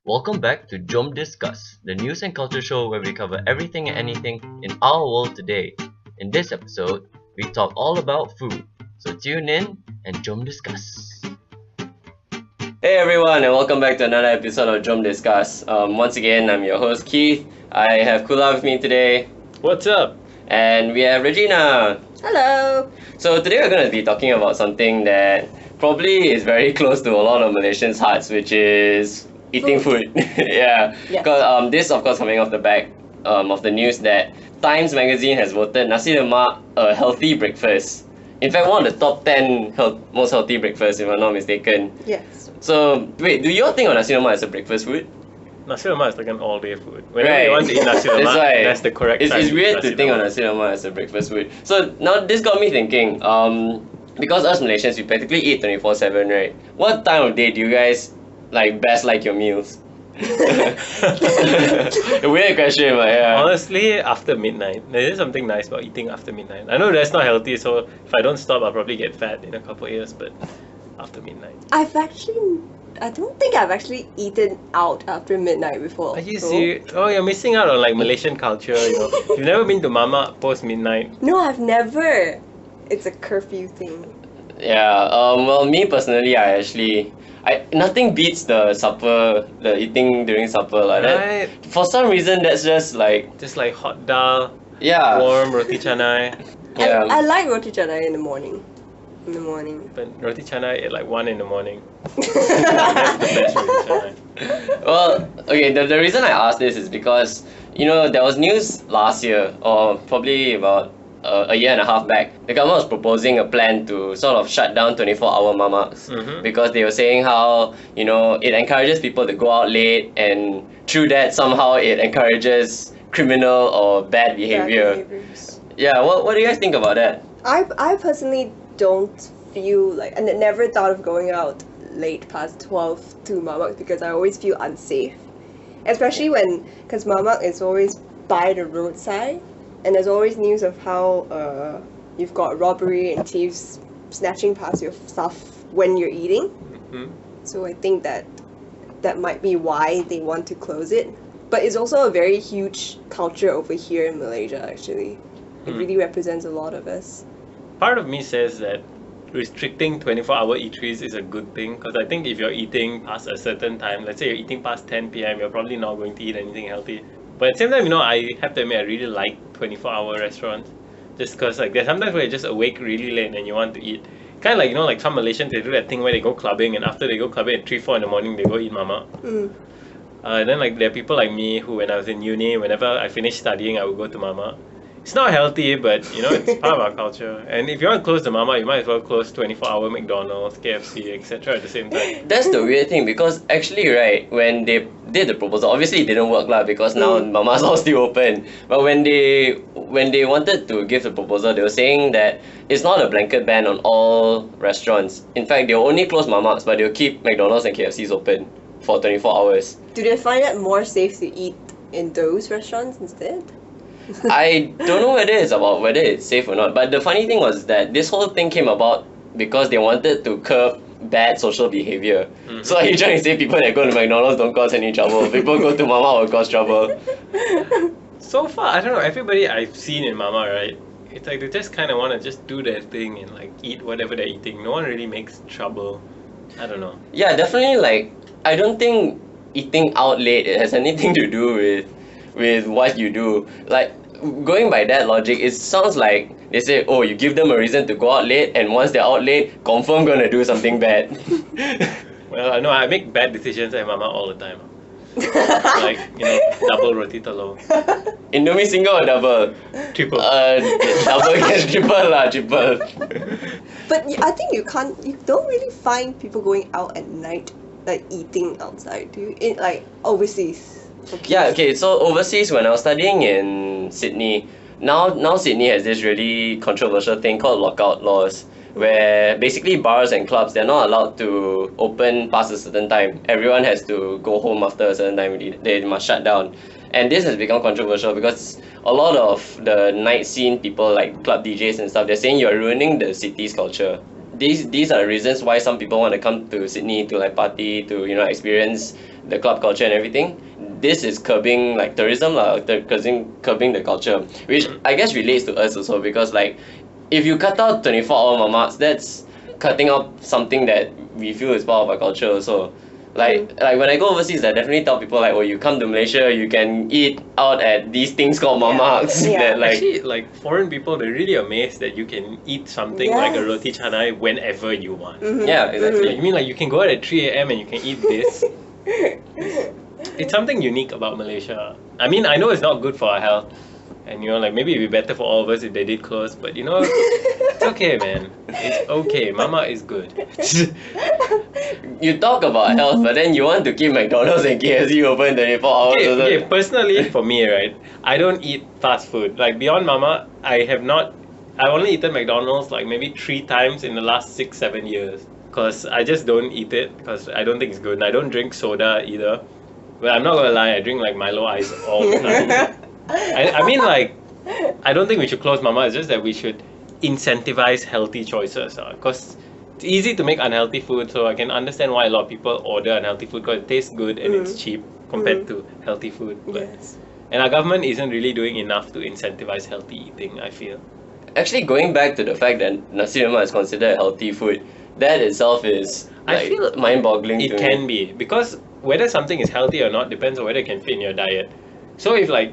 Welcome back to Jom Discuss, the news and culture show where we cover everything and anything in our world today. In this episode, we talk all about food. So tune in and Jom Discuss. Hey everyone, and welcome back to another episode of Jom Discuss. Once again, I'm your host Keith. I have Kula with me today. What's up? And we have Regina. Hello. So today we're going to be talking about something that probably is very close to a lot of Malaysians' hearts, which is eating food. Yeah. Yes. Because this, of course, coming off the back of the news that Times Magazine has voted nasi lemak a healthy breakfast. In fact, one of the top 10 most healthy breakfasts, if I'm not mistaken. Yes. So, wait, do you all think of nasi lemak as a breakfast food? Nasi lemak is like an all-day food. Whenever Right. you want to eat nasi lemak, That's why that's the correct time. It's to eat weird nasi to think of lemak. nasi lemak as a breakfast food. So now this got me thinking, because us Malaysians, we practically eat 24/7, right? What time of day do you guys best like your meals? A weird question, but yeah. Honestly, after midnight. There is something nice about eating after midnight. I know that's not healthy, so if I don't stop, I'll probably get fat in a couple of years, but after midnight. I don't think I've actually eaten out after midnight before. Are you so- serious? Oh, you're missing out on Malaysian culture, You've never been to Mama post midnight. No, I've never. It's a curfew thing. Yeah. Well, me personally, nothing beats the eating during supper like that. Right? For some reason, that's just Just like hot dal, yeah. warm roti canai. Yeah. I like roti canai in the morning. But roti canai at 1 in the morning. That's the best roti canai. Well, okay, the reason I asked this is because, there was news last year, or probably about a year and a half back. The government was proposing a plan to sort of shut down 24-hour mamas because they were saying how, it encourages people to go out late, and through that, somehow it encourages criminal or bad behavior. behaviors. Yeah, what do you guys think about that? I personally don't feel like, and I never thought of going out late past 12 to mamak because I always feel unsafe. Especially because mamak is always by the roadside, and there's always news of how you've got robbery and thieves snatching past your stuff when you're eating. Mhm. So I think that might be why they want to close it. But it's also a very huge culture over here in Malaysia, actually. It really represents a lot of us. Part of me says that restricting 24-hour eateries is a good thing, because I think if you're eating past a certain time, let's say you're eating past 10 p.m., you're probably not going to eat anything healthy. But at the same time, I have to admit, I really like 24-hour restaurants, just because there's sometimes where you're just awake really late and you want to eat. Kind of like some Malaysians, they do that thing where they go clubbing, and after they go clubbing at 3, 4 in the morning, they go eat mama. And then there are people like me who, when I was in uni, whenever I finished studying, I would go to mama. It's not healthy, but it's part of our culture. And if you want to close the mama, you might as well close 24-hour McDonald's, KFC, etc. at the same time. That's the weird thing, because actually, right, when they did the proposal, obviously it didn't work lah, because now mamas are still open. But when they wanted to give the proposal, they were saying that it's not a blanket ban on all restaurants. In fact, they'll only close mamas, but they'll keep McDonald's and KFCs open for 24 hours. Do they find it more safe to eat in those restaurants instead? I don't know whether it's safe or not, but the funny thing was that this whole thing came about because they wanted to curb bad social behavior. So are you trying to say people that go to McDonald's don't cause any trouble? People go to mama will cause trouble. So far, I don't know, everybody I've seen in mama, right? It's like they just kind of want to just do their thing and eat whatever they're eating. No one really makes trouble. I don't know. Yeah, definitely. I don't think eating out late has anything to do with what you do. Going by that logic, it sounds like they say, oh, you give them a reason to go out late, and once they're out late, confirm gonna do something bad. Well, I know I make bad decisions at mama all the time. Double roti telur. Indomie single or double? Triple. Double against triple. But I think you don't really find people going out at night, eating outside, do you? Overseas. Yeah, okay, so overseas, when I was studying in Sydney, now Sydney has this really controversial thing called lockout laws, where basically bars and clubs, they're not allowed to open past a certain time. Everyone has to go home after a certain time. They must shut down. And this has become controversial because a lot of the night scene people, like club DJs and stuff, they're saying you're ruining the city's culture. these are the reasons why some people want to come to Sydney to like party, to experience the club culture and everything. This is curbing like tourism lah, curbing the culture, which I guess relates to us also, because like if you cut out 24-hour mamaks, that's cutting out something that we feel is part of our culture also. Like when I go overseas, I definitely tell people like, oh, you come to Malaysia, you can eat out at these things called mamaks. Yeah. That like Actually, like foreign people, they're really amazed that you can eat something like a roti canai whenever you want. yeah, exactly. Like, you mean like you can go out at 3 a.m. and you can eat this? It's something unique about Malaysia. I mean, I know it's not good for our health. And like maybe it'd be better for all of us if they did close, but it's okay, man. It's okay. Mama is good. You talk about health, but then you want to keep McDonald's and KFC open 24 hours. Okay, personally, for me, right, I don't eat fast food. Like beyond Mama, I've only eaten McDonald's like maybe 3 times in the last 6-7 years. Because I just don't eat it, because I don't think it's good. And I don't drink soda either. But I'm not gonna lie, I drink like Milo ice all the time. I mean, like, I don't think we should close Mama. It's just that we should incentivize healthy choices. Because it's easy to make unhealthy food, so I can understand why a lot of people order unhealthy food, because it tastes good and it's cheap compared to healthy food. But, and our government isn't really doing enough to incentivize healthy eating, I feel. Actually, going back to the fact that nasi lemak is considered healthy food, that itself is I feel mind-boggling. It can be, because whether something is healthy or not depends on whether it can fit in your diet. So if like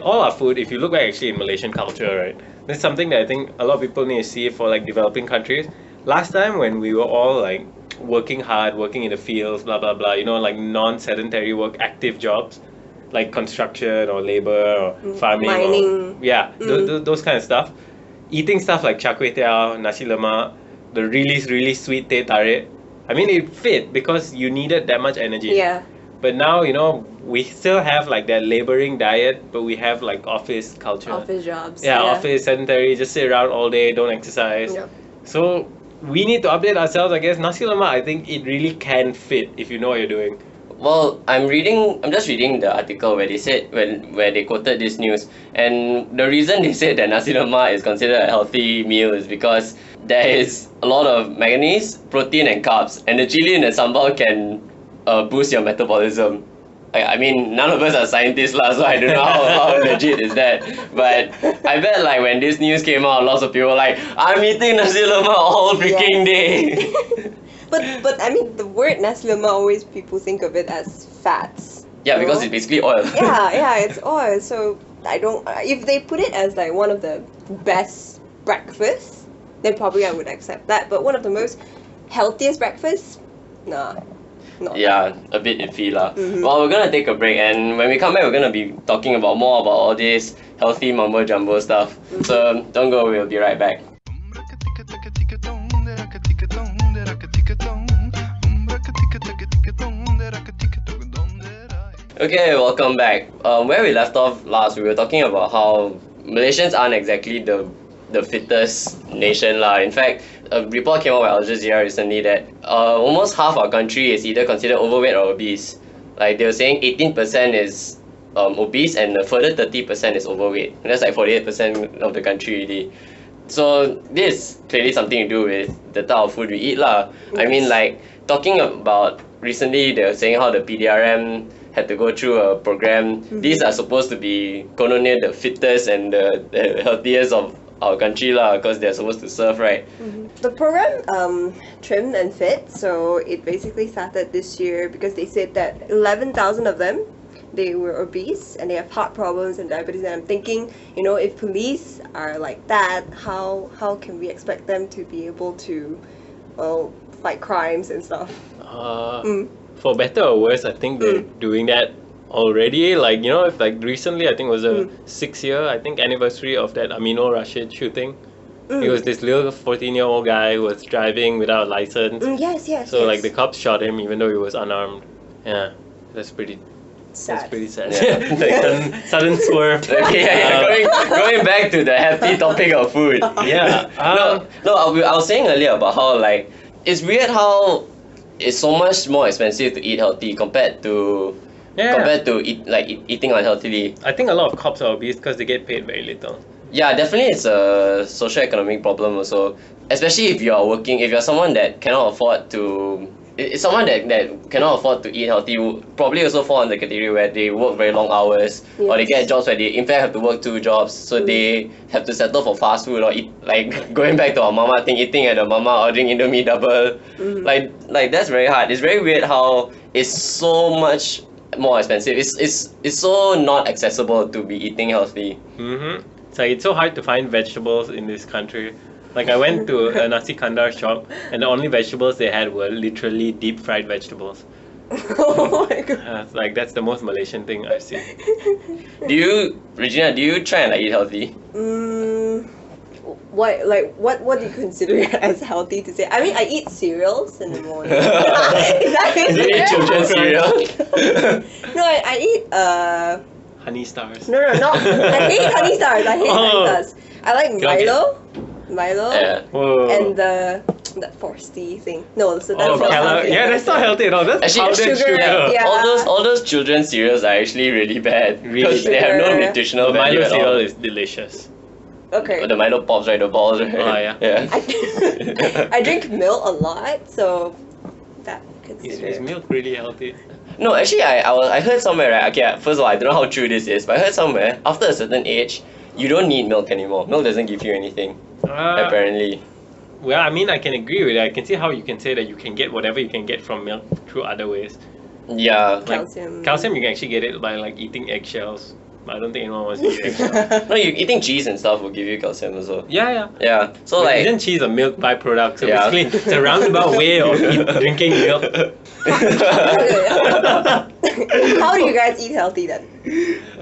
all our food, if you look back actually in Malaysian culture, right, that's something that I think a lot of people need to see for like developing countries. Last time when we were all like working hard, working in the fields, blah blah blah, like non-sedentary work, active jobs, like construction or labor or farming, mining. Those kind of stuff. Eating stuff like char kway teow, nasi lemak, the really sweet teh tarik. I mean, it fit because you needed that much energy. Yeah. But now, we still have like that laboring diet, but we have like office culture. Office jobs. Yeah, office, sedentary, just sit around all day, don't exercise. Yep. So we need to update ourselves, I guess. Nasi lemak, I think it really can fit if you know what you're doing. Well, I'm just reading the article where they said where they quoted this news, and the reason they said that nasi lemak is considered a healthy meal is because there is a lot of manganese, protein, and carbs, and the chili and the sambal can boost your metabolism. I mean, none of us are scientists lah, so I don't know how legit is that. But I bet like when this news came out, lots of people were like, I'm eating nasi lemak all freaking day. But I mean, the word nasi lemak, always people think of it as fats. Yeah, because it's basically oil. yeah, it's oil. So if they put it as like one of the best breakfasts, then probably I would accept that. But one of the most healthiest breakfasts, nah. Yeah, a bit iffy lah. Well, we're gonna take a break, and when we come back, we're gonna be talking more about all this healthy mumbo jumbo stuff. So don't go, we'll be right back. Okay, welcome back. Where we left off last, we were talking about how Malaysians aren't exactly the fittest nation lah. In fact, a report came out by Al Jazeera recently that almost half our country is either considered overweight or obese. Like they were saying 18% is obese and a further 30% is overweight. And that's like 48% of the country really. So this is clearly something to do with the type of food we eat lah. Yes. I mean, like talking about recently, they were saying how the PDRM had to go through a program. These are supposed to be considered the fittest and the healthiest of our country lah, because they're supposed to serve, right? The program trimmed and fit, so it basically started this year because they said that 11,000 of them, they were obese and they have heart problems and diabetes, and I'm thinking, if police are like that, how can we expect them to be able to fight crimes and stuff? For better or worse, I think they're doing that already. Like, if like recently, I think it was a 6-year, anniversary of that Amino Rashid shooting. He was this little 14-year-old guy who was driving without a license. Yes. So like the cops shot him even though he was unarmed. Yeah, that's pretty sad. That's pretty sad. Yeah. Like sudden swerve. Okay, going back to the happy topic of food. Yeah. No, I was saying earlier about how like it's weird how it's so much more expensive to eat healthy compared to eating unhealthily. I think a lot of cops are obese because they get paid very little. Yeah, definitely it's a socio-economic problem also. Especially if you are working, if you're someone that cannot afford to, it's someone that cannot afford to eat healthy, would probably also fall in the category where they work very long hours, or they get Yes. jobs where they in fact have to work 2 jobs, so they have to settle for fast food or eat, like going back to our mama thing, eating at the mama, ordering Indomie double. Like that's very hard. It's very weird how it's so much more expensive. It's so not accessible to be eating healthy. Mm-hmm. It's so hard to find vegetables in this country. Like I went to a nasi kandar shop, and the only vegetables they had were literally deep fried vegetables. Oh my god. Like that's the most Malaysian thing I've seen. Regina, do you try and like eat healthy? What do you consider as healthy to say? I mean, I eat cereals in the morning. Is that Do you eat children's cereal? No, I eat Honey stars. no, I hate honey stars. I hate honey Oh. stars. I like Milo, Yeah. Whoa. and that frosty thing. No, so that's Oh, not healthy. yeah, that's not healthy at all. That's Actually, powdered sugar, sugar. yeah. All those children's cereals are actually really bad Really because they have no Sugar. nutritional The value Milo at all. cereal is delicious. Okay. The Milo pops, right? The balls, right? Oh, yeah. Yeah. I drink milk a lot, so that Is considered. milk really healthy? No, actually, I heard somewhere, right? Okay, first of all, I don't know how true this is, but I heard somewhere after a certain age, you don't need milk anymore. Milk doesn't give you anything, apparently. Well, I mean, I can agree with it. I can see how you can say that you can get whatever you can get from milk through other ways. Yeah. Like Calcium. calcium, you can actually get it by like eating eggshells. I don't think anyone wants to eat eggshells. No, eating cheese and stuff will give you calcium also. Yeah. Yeah. So But like. isn't cheese a milk byproduct? So Yeah. basically, it's a roundabout way of drinking milk. How do you guys eat healthy then?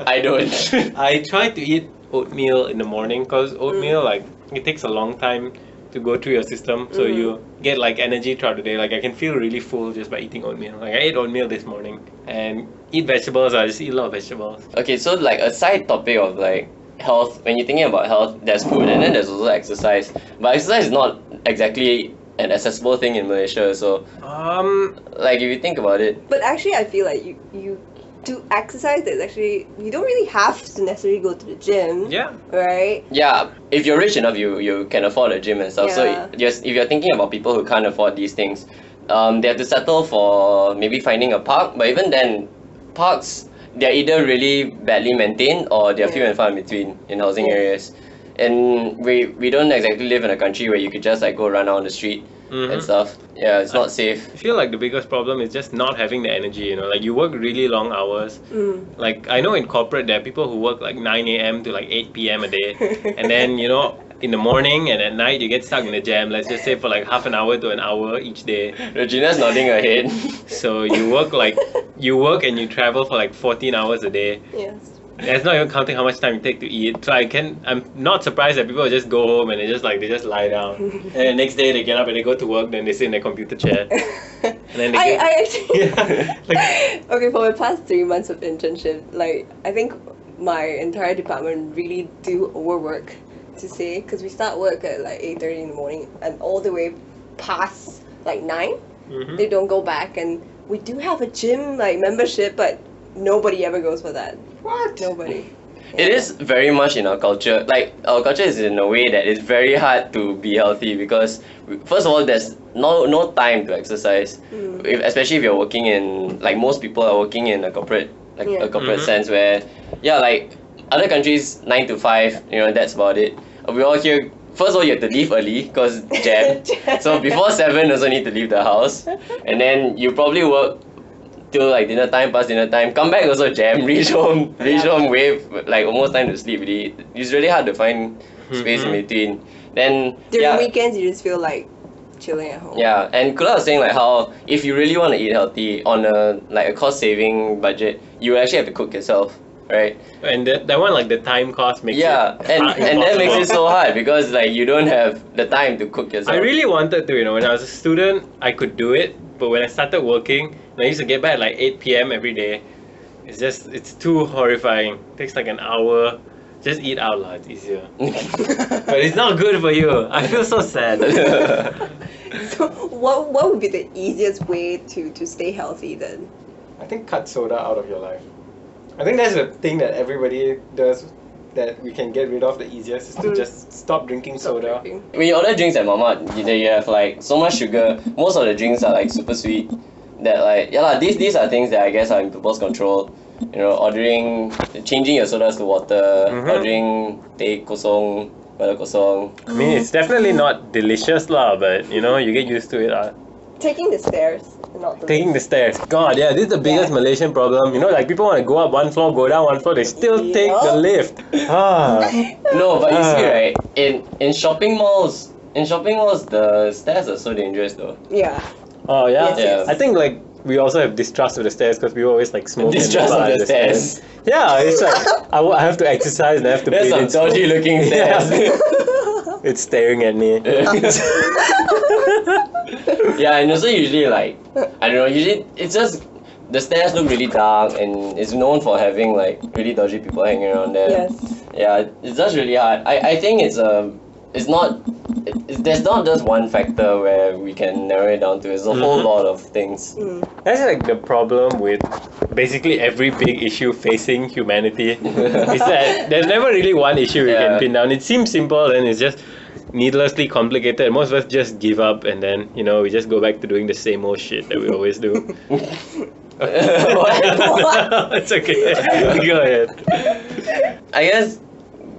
I don't. I try to eat oatmeal in the morning because oatmeal, like, it takes a long time to go through your system. So you get like energy throughout the day. Like I can feel really full just by eating oatmeal. Like I ate oatmeal this morning and eat vegetables. I just eat a lot of vegetables. Okay, so like a side topic of like health, when you're thinking about health, there's food and then there's also exercise. But exercise is not exactly an accessible thing in Malaysia. So like if you think about it, But actually, I feel like you to exercise, there's actually you don't really have to necessarily go to the gym. Yeah. Right. yeah, if you're rich enough, you can afford a gym and stuff. Yeah. So yes, if you're thinking about people who can't afford these things, they have to settle for maybe finding a park. But even then, parks, they're either really badly maintained or they're few Yeah. and far in between in housing Yeah. areas. And we don't exactly live in a country where you could just like go run out on the street and stuff. Yeah, it's not safe. I feel like the biggest problem is just not having the energy, you know, like you work really long hours. Like I know in corporate there are people who work like 9 a.m. to like 8 p.m. a day. And then, you know, in the morning and at night you get stuck in the jam, let's just say for like half an hour to an hour each day. Regina's nodding her head. So you work and you travel for like 14 hours a day. Yes. That's not even counting how much time you take to eat. So I'm not surprised that people just go home and they just lie down. And the next day they get up and they go to work, then they sit in their computer chair. And then they I actually. yeah. Like, Okay, for my past 3 months of internship, like I think my entire department really do overwork to say, because we start work at like 8:30 in the morning and all the way past like 9. They don't go back, and we do have a gym like membership, but nobody ever goes for that. what? Nobody. It is very much in our culture. Like our culture is in a way that it's very hard to be healthy because first of all, there's no time to exercise. Especially if you're working in like most people are working in a corporate Yeah. a corporate sense where like other countries 9 to 5, you know, that's about it. We all here. First of all, you have to leave early because jam. So before 7, also need to leave the house, and then you probably work till like past dinner time, come back also jam, reach home wave like almost time to sleep already. It's really hard to find space in between. Then During weekends, you just feel like chilling at home. yeah, and Kula was saying like how if you really want to eat healthy on a cost saving budget, you actually have to cook yourself, right? And that one, like the time cost makes Yeah, it and that makes it impossible. so hard because like you don't have the time to cook yourself. I really wanted to, you know, when I was a student, I could do it. But when I started working, I used to get back at like 8 p.m. every day. It's too horrifying. It takes like an hour. Just eat out lah, it's easier. But it's not good for you. I feel so sad. So what would be the easiest way to stay healthy then? I think cut soda out of your life. I think that's the thing that everybody does that we can get rid of the easiest is to just stop drinking soda. When you order drinks at Mamat, you have like so much sugar. Most of the drinks are like super sweet. That like these are things that I guess are in people's control. You know, changing your sodas to water, ordering teh kosong, bala kosong. I mean, it's definitely not delicious lah, but you know, you get used to it. Taking the stairs, not the Taking the stairs. God, yeah, this is the biggest Malaysian problem. You know, like people want to go up one floor, go down one floor, they still take the lift. No, but you see, right? In shopping malls, the stairs are so dangerous though. Yeah. Oh yeah. Yes. I think like we also have distrust of the stairs because we always like smoke. Distrust of the stairs. Yeah, it's like I have to exercise and I have to. There's breathe some in dodgy looking stairs. It's staring at me. Yeah, and also usually like I don't know. Usually it's just the stairs look really dark and it's known for having like really dodgy people hanging around there. Yes. Yeah, it's just really hard. I think there's not just one factor where we can narrow it down to. It's a whole lot of things. That's like the problem with basically every big issue facing humanity. Is that there's never really one issue you can pin down. It seems simple and it's just needlessly complicated. Most of us just give up and then, you know, we just go back to doing the same old shit that we always do. It's okay. Go ahead. I guess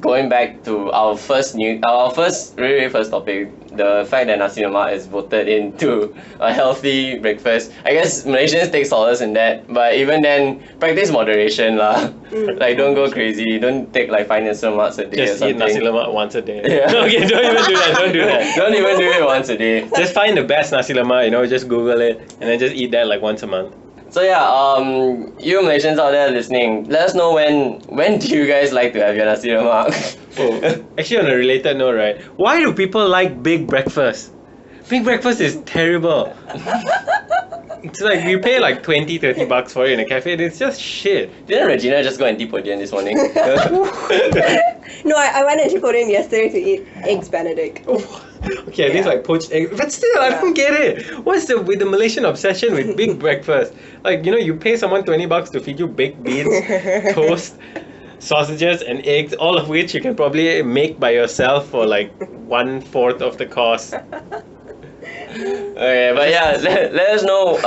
going back to our really first topic, the fact that nasi lemak is voted into a healthy breakfast. I guess Malaysians take solace in that, but even then, practice moderation lah. Like don't go crazy. Don't take like 5 nasi lemaks a day Just or something. eat nasi lemak once a day. Yeah. Okay, don't even do that. Don't do that. Don't even do it once a day. Just find the best nasi lemak, you know, just Google it and then just eat that like once a month. So yeah, you Malaysians out there listening, let us know when do you guys like to have your nasi lemak? Oh, actually on a related note, right? Why do people like big breakfast? Big breakfast is terrible. It's like we pay like 20-30 bucks for it in a cafe and it's just shit. Didn't Regina just go Antipodian this morning? No, I went to Antipodian yesterday to eat eggs Benedict. Okay, at least like poached eggs. But still, I don't get it. What's with the Malaysian obsession with big breakfast? Like, you know, you pay someone 20 bucks to feed you baked beans, toast, sausages and eggs, all of which you can probably make by yourself for like 1/4 of the cost. Okay, but yeah, let us know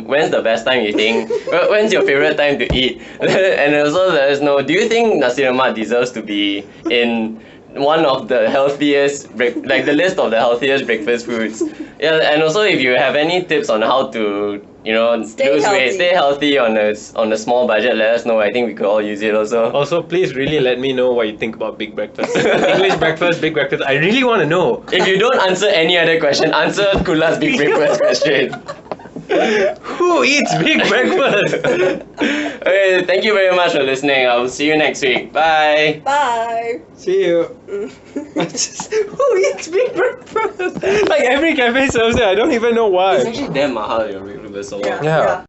when's the best time you think, when's your favorite time to eat, and also let us know, do you think nasi lemak deserves to be in one of the healthiest like the list of the healthiest breakfast foods? Yeah, and also if you have any tips on how to, you know, lose weight, stay healthy on a small budget, let us know. I think we could all use it also. Also, please really let me know what you think about big breakfast. English breakfast, big breakfast. I really want to know. If you don't answer any other question, answer Kula's big breakfast question. Who eats big breakfast? Okay, thank you very much for listening. I will see you next week. Bye. Bye. See you. Who eats big breakfast? Like every cafe serves it. I don't even know why. It's actually damn mahal, your breakfast. Yeah.